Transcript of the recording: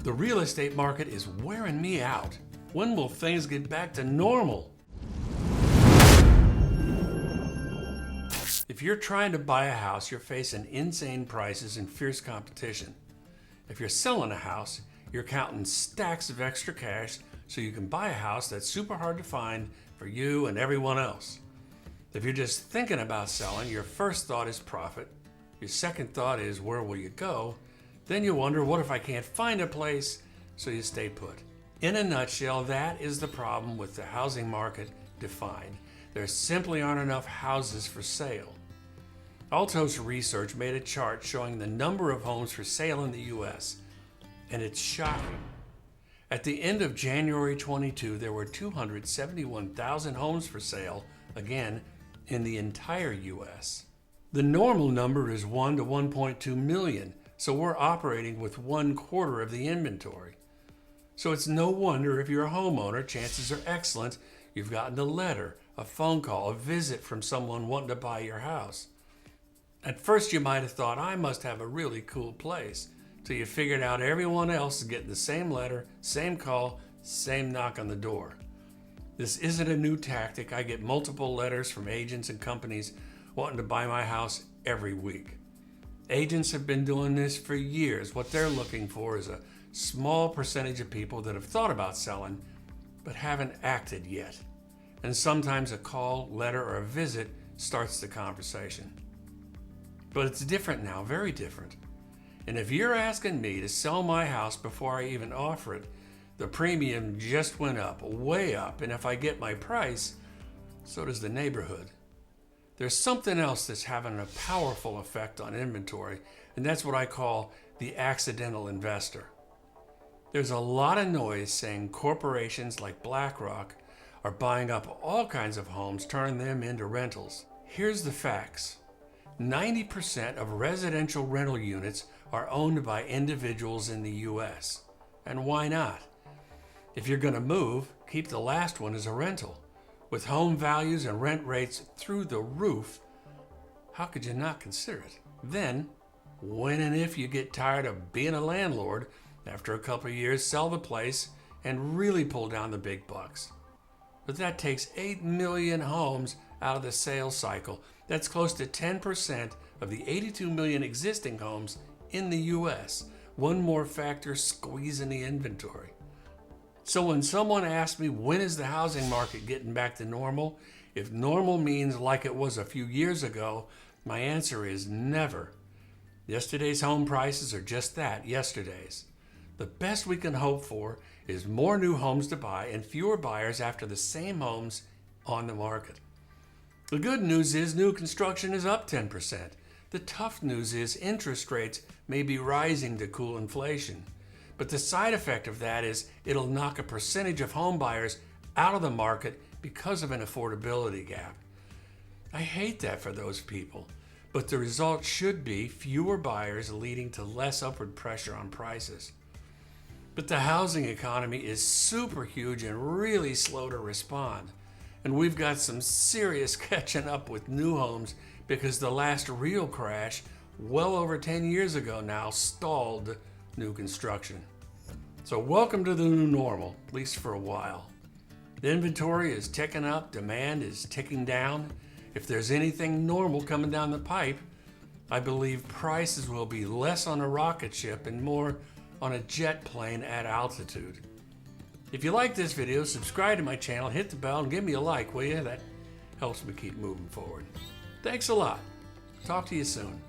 The real estate market is wearing me out. When will things get back to normal? If you're trying to buy a house, you're facing insane prices and fierce competition. If you're selling a house, you're counting stacks of extra cash so you can buy a house that's super hard to find for you and everyone else. If you're just thinking about selling, your first thought is profit. Your second thought is, where will you go? Then you wonder, what if I can't find a place? So you stay put. In a nutshell, that is the problem with the housing market defined. There simply aren't enough houses for sale. Altos research made a chart showing the number of homes for sale in the U.S., and it's shocking. At the end of January 22, there were 271,000 homes for sale, again, in the entire U.S. The normal number is 1 to 1.2 million, so we're operating with 1/4 of the inventory. So it's no wonder if you're a homeowner, chances are excellent you've gotten a letter, a phone call, a visit from someone wanting to buy your house. At first you might have thought, I must have a really cool place, till you figured out everyone else is getting the same letter, same call, same knock on the door. This isn't a new tactic. I get multiple letters from agents and companies wanting to buy my house every week. Agents have been doing this for years. What they're looking for is a small percentage of people that have thought about selling but haven't acted yet. And sometimes a call, letter, or a visit starts the conversation. But it's different now, very different. And if you're asking me to sell my house before I even offer it, the premium just went up, way up, and if I get my price, so does the neighborhood. There's something else that's having a powerful effect on inventory, and that's what I call the accidental investor. There's a lot of noise saying corporations like BlackRock are buying up all kinds of homes, turning them into rentals. Here's the facts. 90% of residential rental units are owned by individuals in the U.S. And why not? If you're going to move, keep the last one as a rental. With home values and rent rates through the roof, how could you not consider it? Then, when and if you get tired of being a landlord, after a couple of years, sell the place and really pull down the big bucks. But that takes 8 million homes out of the sales cycle. That's close to 10% of the 82 million existing homes in the U.S. One more factor squeezing the inventory. So when someone asks me, when is the housing market getting back to normal? If normal means like it was a few years ago, my answer is never. Yesterday's home prices are just that, yesterday's. The best we can hope for is more new homes to buy and fewer buyers after the same homes on the market. The good news is new construction is up 10%. The tough news is interest rates may be rising to cool inflation. But the side effect of that is it'll knock a percentage of home buyers out of the market because of an affordability gap. I hate that for those people, but the result should be fewer buyers leading to less upward pressure on prices. But the housing economy is super huge and really slow to respond. And we've got some serious catching up with new homes because the last real crash, well over 10 years ago now, stalled new construction. So welcome to the new normal, at least for a while. The inventory is ticking up, demand is ticking down. If there's anything normal coming down the pipe, I believe prices will be less on a rocket ship and more on a jet plane at altitude. If you like this video, subscribe to my channel, hit the bell, and give me a like, will you? That helps me keep moving forward. Thanks a lot. Talk to you soon.